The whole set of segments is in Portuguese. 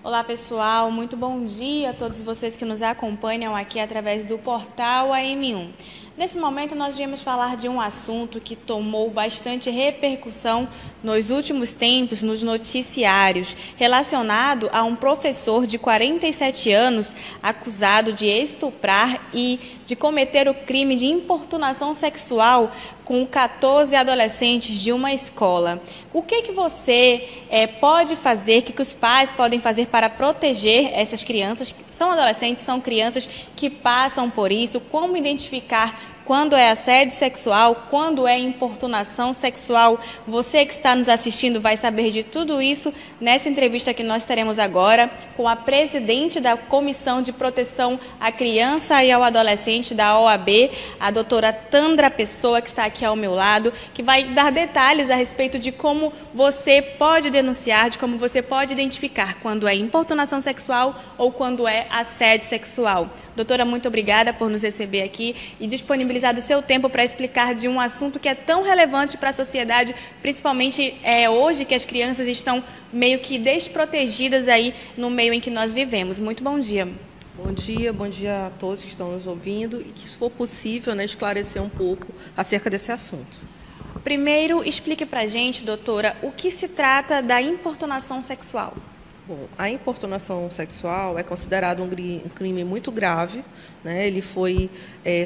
Olá pessoal, muito bom dia a todos vocês que nos acompanham aqui através do portal AM1. Nesse momento nós viemos falar de um assunto que tomou bastante repercussão nos últimos tempos nos noticiários, relacionado a um professor de 47 anos acusado de estuprar e de cometer o crime de importunação sexual com 14 adolescentes de uma escola. O que você pode fazer, o que os pais podem fazer para proteger essas crianças, que são adolescentes, são crianças que passam por isso, como identificar quando é assédio sexual, quando é importunação sexual? Você que está nos assistindo vai saber de tudo isso nessa entrevista que nós teremos agora com a presidente da Comissão de Proteção à Criança e ao Adolescente da OAB, a doutora Tandra Pessoa, que está aqui ao meu lado, que vai dar detalhes a respeito de como você pode denunciar, de como você pode identificar quando é importunação sexual ou quando é assédio sexual. Doutora, muito obrigada por nos receber aqui e disponibilizar do seu tempo para explicar de um assunto que é tão relevante para a sociedade, principalmente hoje que as crianças estão meio que desprotegidas aí no meio em que nós vivemos. Muito bom dia. Bom dia a todos que estão nos ouvindo e que, se for possível, esclarecer um pouco acerca desse assunto. Primeiro, explique para a gente, doutora, o que se trata da importunação sexual. Bom, a importunação sexual é considerado um crime muito grave, né? Ele foi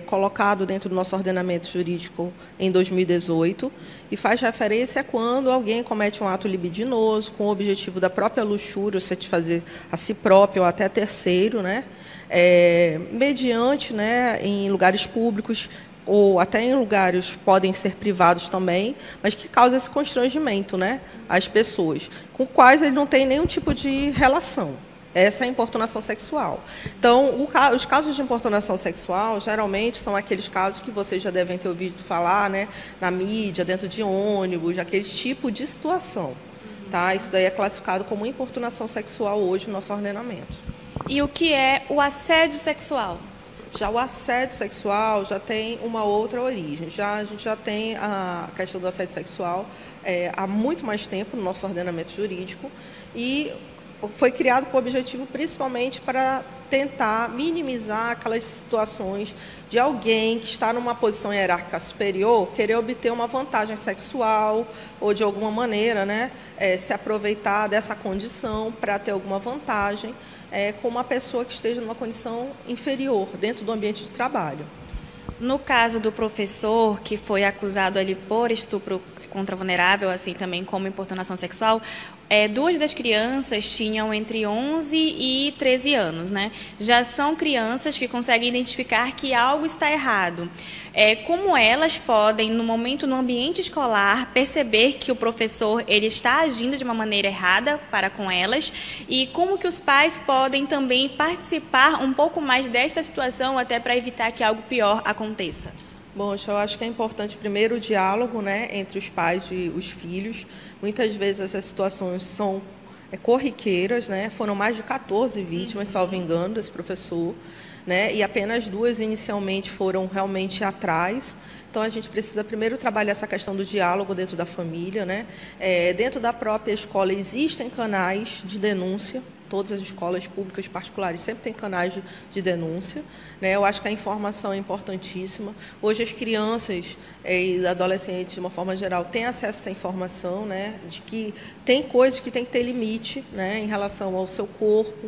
colocado dentro do nosso ordenamento jurídico em 2018 e faz referência a quando alguém comete um ato libidinoso com o objetivo da própria luxúria, ou satisfazer a si próprio ou até terceiro, né? Mediante, em lugares públicos, ou até em lugares podem ser privados também, mas que causa esse constrangimento, às pessoas, com quais ele não tem nenhum tipo de relação. Essa é a importunação sexual. Então, os casos de importunação sexual, geralmente, são aqueles casos que vocês já devem ter ouvido falar, na mídia, dentro de ônibus, aquele tipo de situação. Tá? Isso daí é classificado como importunação sexual hoje no nosso ordenamento. E o que é o assédio sexual? Já o assédio sexual já tem uma outra origem. A gente já tem a questão do assédio sexual há muito mais tempo no nosso ordenamento jurídico e foi criado com o objetivo principalmente para tentar minimizar aquelas situações de alguém que está numa posição hierárquica superior querer obter uma vantagem sexual ou, de alguma maneira, se aproveitar dessa condição para ter alguma vantagem com uma pessoa que esteja numa condição inferior dentro do ambiente de trabalho. No caso do professor que foi acusado ali por estupro contra vulnerável, assim também como importunação sexual, duas das crianças tinham entre 11 e 13 anos, Já são crianças que conseguem identificar que algo está errado. Como elas podem, no momento, no ambiente escolar, perceber que o professor ele está agindo de uma maneira errada para com elas e como que os pais podem também participar um pouco mais desta situação até para evitar que algo pior aconteça? Bom, eu acho que é importante, primeiro, o diálogo entre os pais e os filhos. Muitas vezes essas situações são corriqueiras, Foram mais de 14 vítimas, salvo engano, desse professor, E apenas 2 inicialmente foram realmente atrás. Então, a gente precisa primeiro trabalhar essa questão do diálogo dentro da família, Dentro da própria escola existem canais de denúncia. Todas as escolas públicas particulares sempre têm canais de denúncia. Eu acho que a informação é importantíssima. Hoje as crianças e adolescentes, de uma forma geral, têm acesso a essa informação, de que tem coisas que tem que ter limite, em relação ao seu corpo,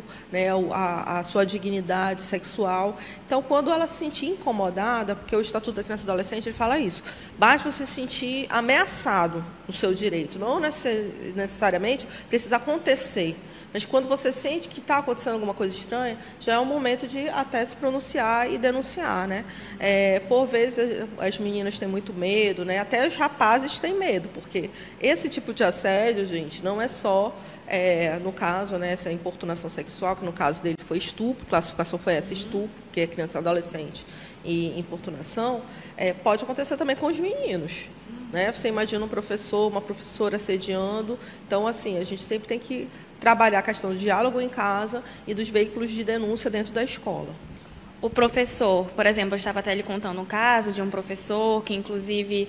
à sua dignidade sexual. Então, quando ela se sentir incomodada, porque o Estatuto da Criança e do Adolescente ele fala isso, basta você se sentir ameaçado no seu direito, não necessariamente precisa acontecer. Mas quando você sente que está acontecendo alguma coisa estranha, já é o momento de até se pronunciar e denunciar, Por vezes as meninas têm muito medo, Até os rapazes têm medo, porque esse tipo de assédio, gente, não é só, no caso, essa importunação sexual, que no caso dele foi estupro, a classificação foi essa, estupro, que é criança e adolescente, e importunação, pode acontecer também com os meninos. Você imagina um professor, uma professora assediando. Então, assim, a gente sempre tem que trabalhar a questão do diálogo em casa e dos veículos de denúncia dentro da escola. O professor, por exemplo, eu estava até lhe contando um caso de um professor que, inclusive,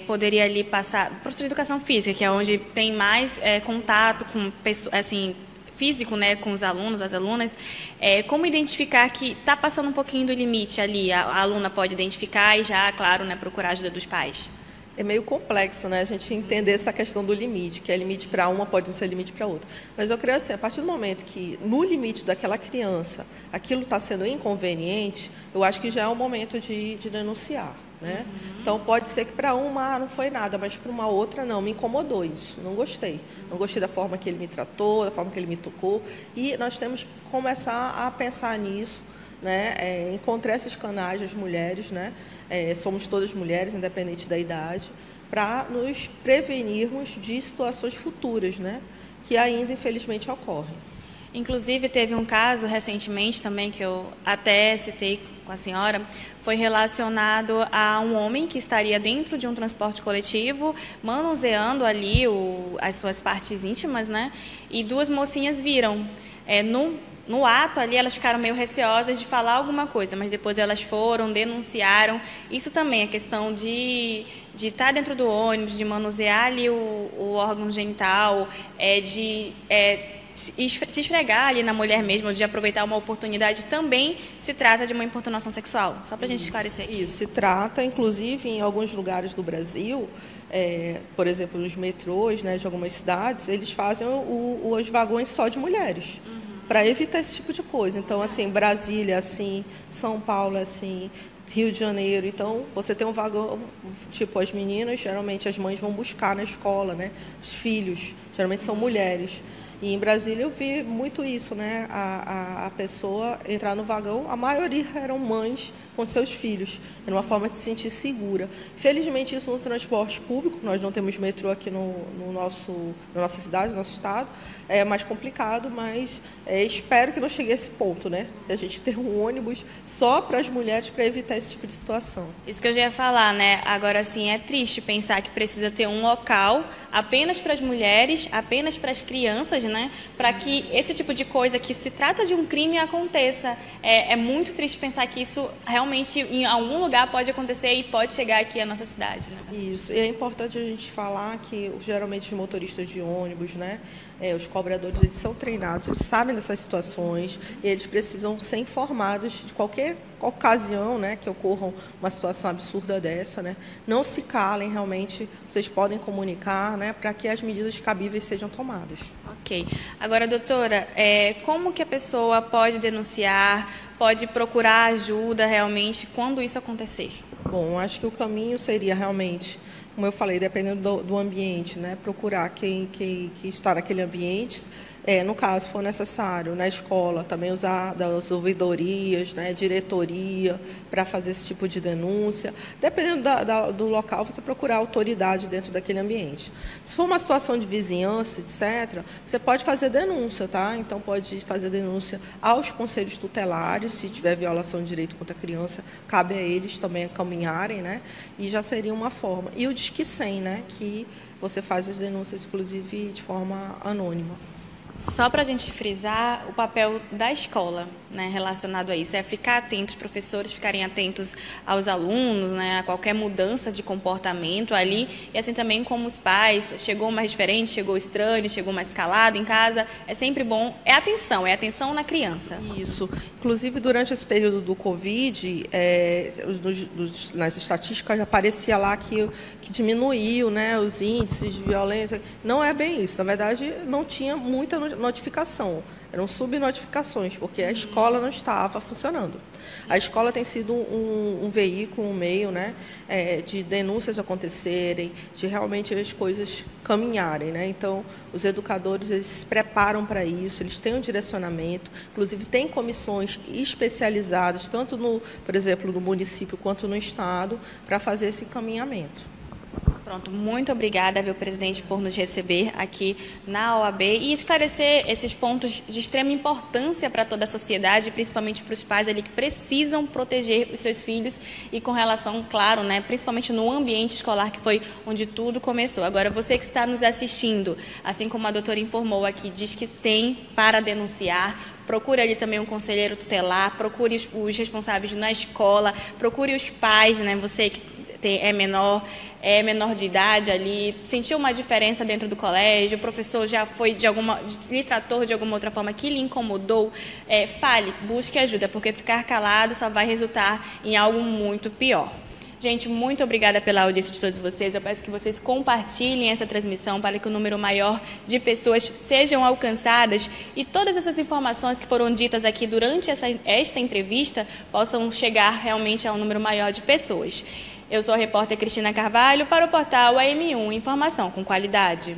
poderia ali passar... Professor de educação física, que é onde tem mais contato com pessoas, assim, físico, né, com os alunos, as alunas, como identificar que está passando um pouquinho do limite ali, a aluna pode identificar e já, claro, né, procurar a ajuda dos pais? É meio complexo, né, a gente entender essa questão do limite, que é limite para uma, pode não ser limite para outra. Mas eu creio assim, a partir do momento que, no limite daquela criança, aquilo está sendo inconveniente, eu acho que já é o momento de denunciar. Né? Então, pode ser que para uma não foi nada, mas para uma outra não, me incomodou isso, não gostei. Não gostei da forma que ele me tratou, da forma que ele me tocou, e nós temos que começar a pensar nisso, né? Encontrar esses canais das mulheres, né? Somos todas mulheres, independente da idade, para nos prevenirmos de situações futuras, né? Que ainda, infelizmente, ocorrem. Inclusive, teve um caso recentemente também, que eu até citei com a senhora, foi relacionado a um homem que estaria dentro de um transporte coletivo, manuseando ali as suas partes íntimas, né? E duas mocinhas viram. No ato ali, elas ficaram meio receosas de falar alguma coisa, mas depois elas foram, denunciaram. Isso também é questão de estar dentro do ônibus, de manusear ali o órgão genital, se esfregar ali na mulher mesmo, de aproveitar uma oportunidade, também se trata de uma importunação sexual. Só para a gente esclarecer. Isso, se trata, inclusive, em alguns lugares do Brasil, por exemplo, nos metrôs, né, de algumas cidades, eles fazem os vagões só de mulheres, para evitar esse tipo de coisa. Então, assim, Brasília, assim, São Paulo, assim, Rio de Janeiro. Então, você tem um vagão, tipo, as meninas, geralmente as mães vão buscar na escola, né, os filhos, geralmente são mulheres. E em Brasília eu vi muito isso, né? A pessoa entrar no vagão, a maioria eram mães com seus filhos, era uma forma de se sentir segura. Felizmente isso no transporte público, nós não temos metrô aqui na nossa cidade, no nosso estado, é mais complicado, mas espero que não chegue a esse ponto, né? A gente ter um ônibus só para as mulheres para evitar esse tipo de situação. Isso que eu já ia falar, né? Agora, sim, é triste pensar que precisa ter um local apenas para as mulheres, apenas para as crianças, né? Para que esse tipo de coisa que se trata de um crime aconteça. É muito triste pensar que isso realmente em algum lugar pode acontecer e pode chegar aqui à nossa cidade, né? Isso, e é importante a gente falar que geralmente os motoristas de ônibus, né, os cobradores, eles são treinados, eles sabem dessas situações e eles precisam ser informados de qualquer ocasião, né, que ocorra uma situação absurda dessa, né, não se calem, realmente vocês podem comunicar, né, para que as medidas cabíveis sejam tomadas. Ok. Agora, doutora, como que a pessoa pode denunciar, pode procurar ajuda realmente quando isso acontecer? Bom, acho que o caminho seria realmente, como eu falei, dependendo do ambiente, né, procurar quem está naquele ambiente. No caso, se for necessário, na escola, também usar das ouvidorias, né, diretoria, para fazer esse tipo de denúncia. Dependendo do local, você procurar autoridade dentro daquele ambiente. Se for uma situação de vizinhança, etc., você pode fazer denúncia, tá? Então, pode fazer denúncia aos conselhos tutelares, se tiver violação de direito contra a criança, cabe a eles também encaminharem, né? E já seria uma forma. E o Disque 100, né, que você faz as denúncias, inclusive, de forma anônima. Só para a gente frisar, o papel da escola, né, relacionado a isso, é ficar atentos, os professores ficarem atentos aos alunos, né, a qualquer mudança de comportamento ali, e assim também como os pais, chegou mais diferente, chegou estranho, chegou mais calado em casa, é sempre bom, é atenção na criança. Isso. Inclusive, durante esse período do Covid, nas estatísticas aparecia lá que diminuiu, né, os índices de violência. Não é bem isso, na verdade, não tinha muita notificação, eram subnotificações, porque a escola não estava funcionando. A escola tem sido um veículo, um meio, né, de denúncias acontecerem, de realmente as coisas caminharem, né? Então, os educadores, eles se preparam para isso, eles têm um direcionamento, inclusive tem comissões especializadas, tanto por exemplo, no município quanto no estado, para fazer esse encaminhamento. Pronto, muito obrigada, viu, presidente, por nos receber aqui na OAB e esclarecer esses pontos de extrema importância para toda a sociedade, principalmente para os pais ali que precisam proteger os seus filhos e com relação, claro, né, principalmente no ambiente escolar, que foi onde tudo começou. Agora, você que está nos assistindo, assim como a doutora informou aqui, Disque 100 para denunciar, procure ali também um conselheiro tutelar, procure os responsáveis na escola, procure os pais, né, você que é menor de idade ali, sentiu uma diferença dentro do colégio, o professor já lhe tratou de alguma outra forma que lhe incomodou, fale, busque ajuda, porque ficar calado só vai resultar em algo muito pior. Gente, muito obrigada pela audiência de todos vocês. Eu peço que vocês compartilhem essa transmissão para que o número maior de pessoas sejam alcançadas e todas essas informações que foram ditas aqui durante esta entrevista possam chegar realmente a um número maior de pessoas. Eu sou a repórter Cristina Carvalho para o portal AM1 Informação com Qualidade.